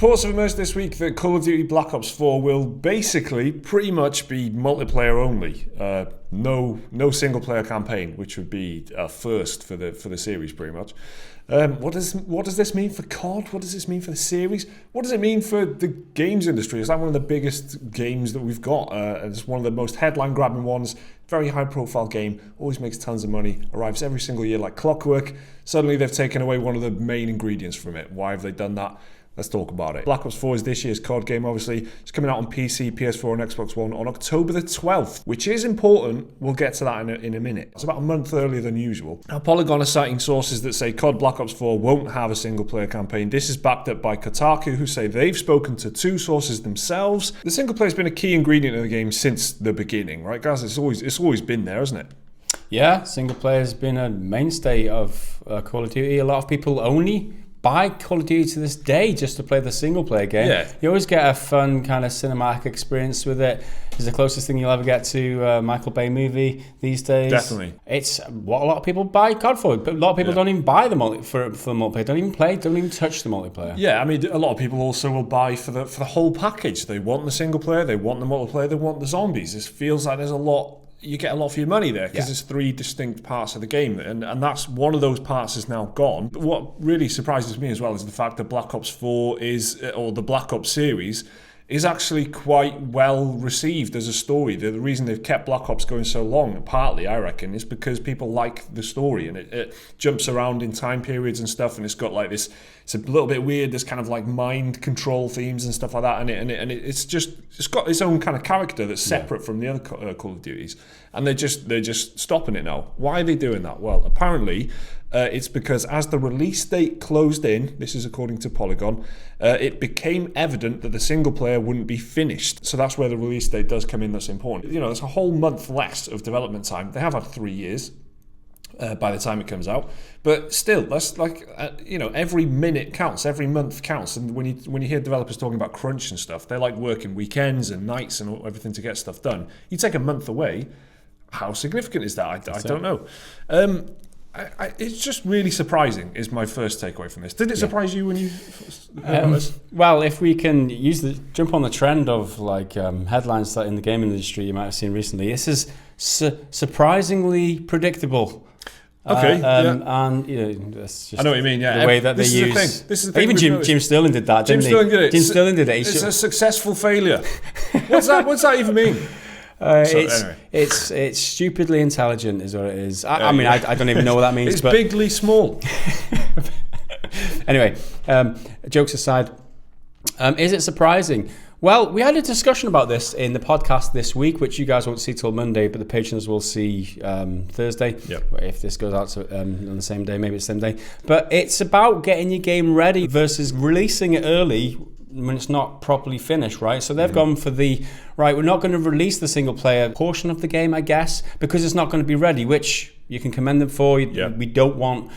Reports have emerged this week that Call of Duty Black Ops 4 will basically pretty much be multiplayer only. No single player campaign, which would be a first for the series pretty much. What does this mean for COD? What does this mean for the series? What does it mean for the games industry? It's like one of the biggest games that we've got. It's one of the most headline grabbing ones. Very high profile game, always makes tons of money, arrives every single year like clockwork. Suddenly they've taken away one of the main ingredients from it. Why have they done that? Let's talk about it. Black Ops 4 is this year's COD game, obviously. It's coming out on PC, PS4 and Xbox One on October the 12th, which is important. We'll get to that in a minute. It's about a month earlier than usual. Now, Polygon are citing sources that say COD Black Ops 4 won't have a single-player campaign. This is backed up by Kotaku, who say they've spoken to two sources themselves. The single-player has been a key ingredient of the game since the beginning, right, guys? It's always been there, hasn't it? Yeah, single-player has been a mainstay of Call of Duty. A lot of people only buy Call of Duty to this day just to play the single player game. Yeah. You always get a fun kind of cinematic experience with it. It's the closest thing you'll ever get to a Michael Bay movie these days. Definitely. It's what a lot of people buy COD for. But a lot of people don't even buy the for the multiplayer. Don't even touch the multiplayer. Yeah, I mean, a lot of people also will buy for the whole package. They want the single player, they want the multiplayer, they want the zombies. It feels like there's a lot. You get a lot for your money there because there's three distinct parts of the game, and that's one of those parts is now gone. But what really surprises me as well is the fact that Black Ops 4 or the Black Ops series is actually quite well received as a story. The reason they've kept Black Ops going so long, partly I reckon, is because people like the story, and it jumps around in time periods and stuff, and it's got like this. It's a little bit weird. There's kind of like mind control themes and stuff like that, and it's got its own kind of character that's separate from the other Call of Duties, and they're just stopping it now. Why are they doing that? Well, apparently. It's because as the release date closed in, this is according to Polygon, it became evident that the single player wouldn't be finished. So that's where the release date does come in. That's important. You know, there's a whole month less of development time. They have had 3 years by the time it comes out, but still, that's like every minute counts, every month counts. And when you hear developers talking about crunch and stuff, they like working weekends and nights and everything to get stuff done. You take a month away, how significant is that? I don't know. It's just really surprising is my first takeaway from this. Did it surprise you when you heard about this? Well, if we can jump on the trend of like headlines that in the gaming industry you might have seen recently, this is surprisingly predictable. Okay, and that's just I know what you mean. Yeah, the way that this they use. This is the thing. Even Jim Sterling did that. Jim Sterling did it. It's a successful failure. What's that even mean? It's stupidly intelligent is what it is. I mean, I don't even know what that means. It's bigly small. Anyway, jokes aside, is it surprising? Well, we had a discussion about this in the podcast this week, which you guys won't see till Monday, but the patrons will see Thursday. Yep. If this goes out on the same day, maybe it's the same day. But it's about getting your game ready versus releasing it early when it's not properly finished, right? So they've gone for we're not going to release the single player portion of the game, I guess, because it's not going to be ready, which you can commend them for. We don't want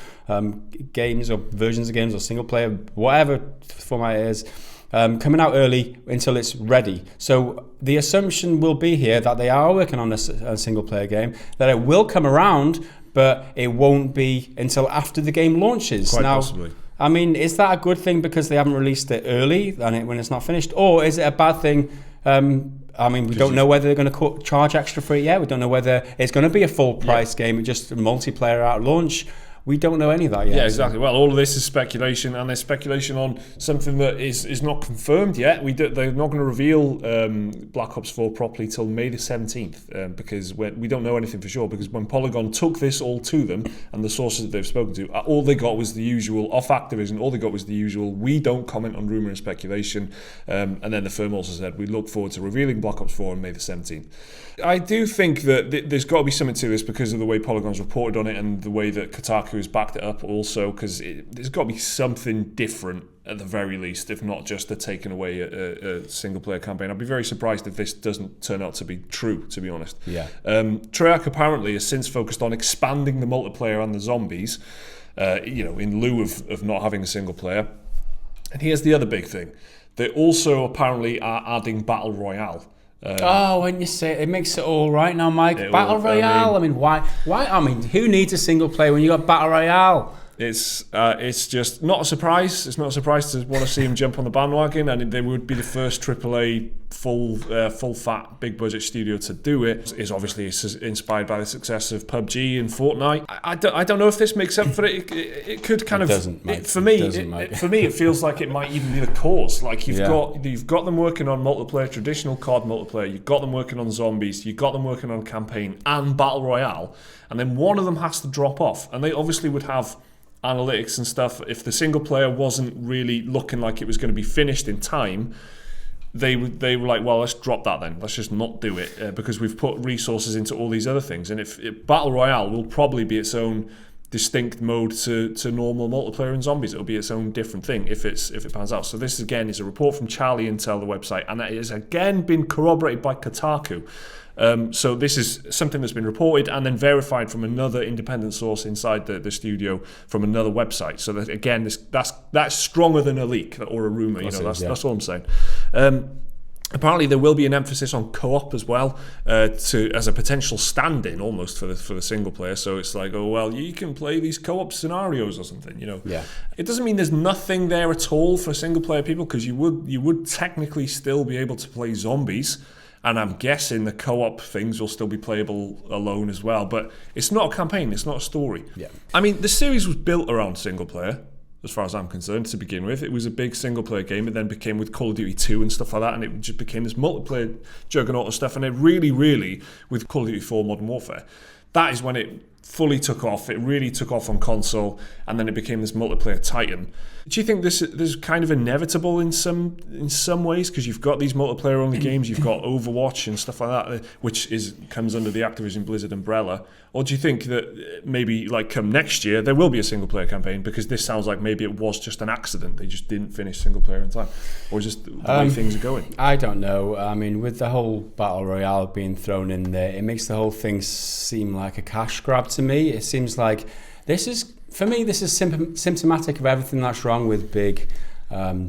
games or versions of games or single player, whatever format it is, coming out early until it's ready. So the assumption will be here that they are working on a single player game, that it will come around, but it won't be until after the game launches. Quite possibly. I mean, is that a good thing because they haven't released it early when it's not finished? Or is it a bad thing? I mean, we don't know whether they're going to charge extra for it yet. We don't know whether it's going to be a full price game, just a multiplayer at launch. We don't know any of that yet. Yeah, exactly. Well, all of this is speculation, and there's speculation on something that is not confirmed yet. They're not going to reveal Black Ops 4 properly till May the 17th because we don't know anything for sure, because when Polygon took this all to them and the sources that they've spoken to, all they got was the usual, off Activision, all they got was the usual, we don't comment on rumour and speculation. And then the firm also said, we look forward to revealing Black Ops 4 on May the 17th. I do think that there's got to be something to this because of the way Polygon's reported on it and the way that Kotaku has backed it up also, because there's got to be something different at the very least, if not just the taking away a single player campaign. I'd be very surprised if this doesn't turn out to be true, to be honest. Yeah. Treyarch apparently has since focused on expanding the multiplayer and the zombies, in lieu of not having a single player. And here's the other big thing. They also apparently are adding Battle Royale. When you say it makes it all right now, Mike. Battle Royale. I mean, why? I mean, who needs a single player when you got Battle Royale? It's just not a surprise. It's not a surprise to want to see him jump on the bandwagon, and they would be the first AAA full fat big budget studio to do it. Is obviously inspired by the success of PUBG and Fortnite. I don't know if this makes up for it. It could kind of for me. It feels like it might even be the cause. Like you've got them working on multiplayer, traditional COD multiplayer. You've got them working on zombies. You've got them working on campaign and battle royale, and then one of them has to drop off, and they obviously would have analytics and stuff. If the single player wasn't really looking like it was going to be finished in time, they were like, well, let's drop that then. Let's just not do it because we've put resources into all these other things. And if Battle Royale will probably be its own distinct mode to normal multiplayer and zombies. It'll be its own different thing if it pans out. So this again is a report from Charlie Intel, the website, and it has again been corroborated by Kotaku. So this is something that's been reported and then verified from another independent source inside the studio from another website. So that again, that's stronger than a leak or a rumor. That's all I'm saying. Apparently, there will be an emphasis on co-op as well, as a potential stand-in almost for the single player. So it's like, oh well, you can play these co-op scenarios or something. Yeah. It doesn't mean there's nothing there at all for single player people, because you would technically still be able to play zombies. And I'm guessing the co-op things will still be playable alone as well. But it's not a campaign, it's not a story. Yeah. I mean, the series was built around single player, as far as I'm concerned, to begin with. It was a big single player game. It then became with Call of Duty 2 and stuff like that. And it just became this multiplayer juggernaut of stuff. And it really, with Call of Duty 4 Modern Warfare, that is when it fully took off. It really took off on console, and then it became this multiplayer titan. Do you think this is kind of inevitable in some ways, because you've got these multiplayer only games, you've got Overwatch and stuff like that, which comes under the Activision Blizzard umbrella? Or do you think that maybe like come next year there will be a single player campaign, because this sounds like maybe it was just an accident, they just didn't finish single player in time, or just the way things are going? I don't know. I mean, with the whole Battle Royale being thrown in there, it makes the whole thing seem like a cash grab to me. It seems like this is symptomatic of everything that's wrong with big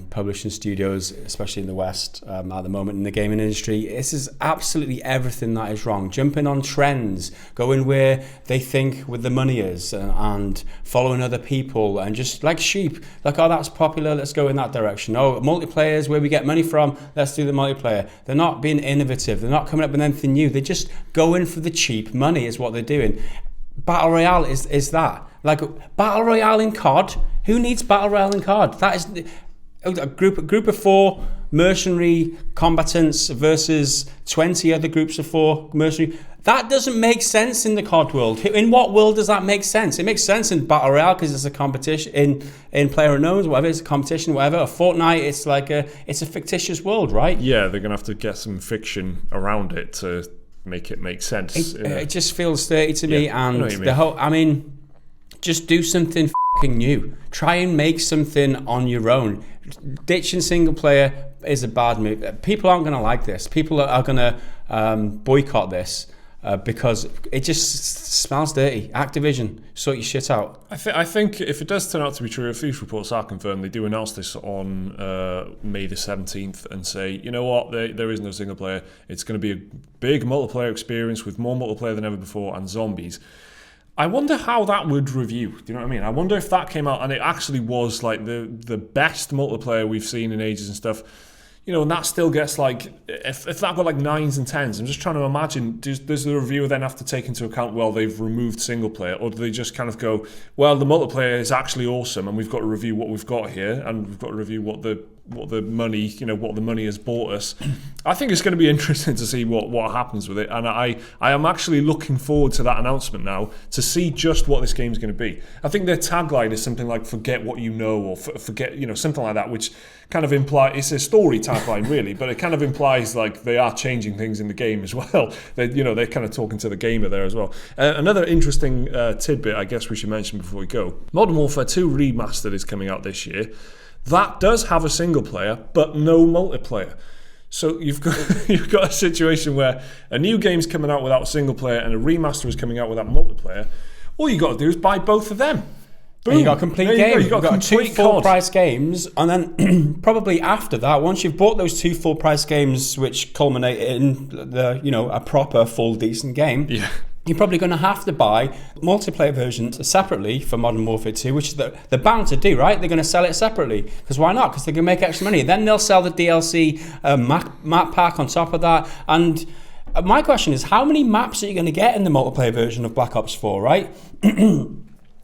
publishing studios, especially in the West at the moment in the gaming industry. This is absolutely everything that is wrong. Jumping on trends, going where they think with the money is, and following other people, and just like sheep, like, oh, that's popular, let's go in that direction. Oh, multiplayer is where we get money from, let's do the multiplayer. They're not being innovative, they're not coming up with anything new, they're just going for the cheap money is what they're doing. Battle Royale is that. Like, Battle Royale in COD? Who needs Battle Royale in COD? That is a group of 4 mercenary combatants versus 20 other groups of 4 mercenary. That doesn't make sense in the COD world. In what world does that make sense? It makes sense in Battle Royale because it's a competition, in PlayerUnknown's, whatever, it's a competition, whatever. A Fortnite, it's like it's a fictitious world, right? Yeah, they're going to have to get some fiction around it to make it make sense. It just feels dirty to me, and just do something fucking new. Try and make something on your own. Ditching single player is a bad move. People aren't going to like this. People are going to boycott this because it just smells dirty. Activision, sort your shit out. I think if it does turn out to be true, if these reports are confirmed, they do announce this on May the 17th and say, you know what, there is no single player. It's going to be a big multiplayer experience with more multiplayer than ever before and zombies. I wonder how that would review. Do you know what I mean? I wonder if that came out and it actually was like the best multiplayer we've seen in ages and stuff. And that still gets like, if that got like 9s and 10s, I'm just trying to imagine, does the reviewer then have to take into account, well, they've removed single player, or do they just kind of go, well, the multiplayer is actually awesome and we've got to review what we've got here and we've got to review what the money, what the money has bought us. I think it's going to be interesting to see what happens with it, and I am actually looking forward to that announcement now to see just what this game's going to be. I think their tagline is something like "forget what you know" or "forget," something like that, which kind of implies it's a story tagline really, but it kind of implies like they are changing things in the game as well. They're kind of talking to the gamer there as well. Another interesting tidbit I guess we should mention before we go: Modern Warfare 2 Remastered is coming out this year. That does have a single player, but no multiplayer. So you've got a situation where a new game's coming out without a single player and a remaster is coming out without multiplayer. All you got to do is buy both of them. Boom. You got a complete game. You've got 2 full price games, and then probably after that, once you've bought those 2 full price games, which culminate in a proper full decent game. Yeah. you're probably going to have to buy multiplayer versions separately for Modern Warfare 2, which they're bound to do, right? They're going to sell it separately. Because why not? Because they can make extra money. Then they'll sell the DLC map pack on top of that. And my question is, how many maps are you going to get in the multiplayer version of Black Ops 4, right?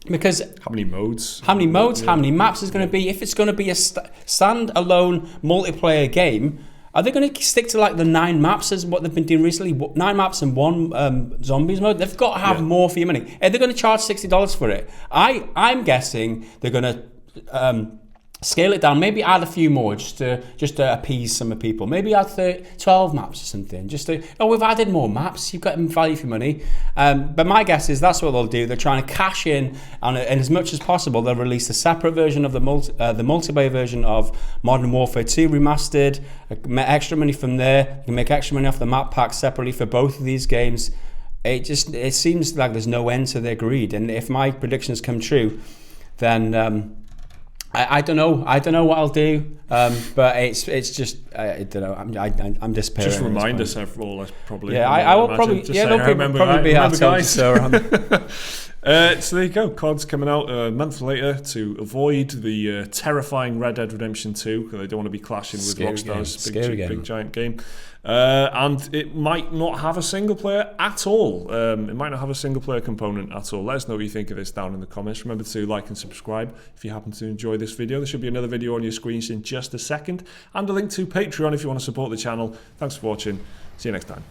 Because how many modes? How many maps is going to be? If it's going to be a standalone multiplayer game, are they going to stick to like the 9 maps as what they've been doing recently? 9 maps and 1 zombies mode? They've got to have more for your money. Are they going to charge $60 for it? I'm guessing they're going to scale it down, maybe add a few more just to appease some of the people. Maybe add 12 maps or something. We've added more maps. You've got value for money. But my guess is that's what they'll do. They're trying to cash in, and as much as possible, they'll release a separate version of the multiplayer version of Modern Warfare 2 remastered. Make extra money from there. You can make extra money off the map pack separately for both of these games. It seems like there's no end to their greed. And if my predictions come true, then I don't know. I don't know what I'll do, but it's just I don't know. I'm despairing. Just remind us all. Probably. Yeah, I will probably. Yeah, there'll probably be our guys. So there you go. COD's coming out a month later to avoid the terrifying Red Dead Redemption 2 because they don't want to be clashing with Rockstar's big giant game. And it might not have a single player at all. It might not have a single player component at all. Let us know what you think of this down in the comments. Remember to like and subscribe if you happen to enjoy this video. There should be another video on your screens in just a second, and a link to Patreon if you want to support the channel. Thanks for watching. See you next time.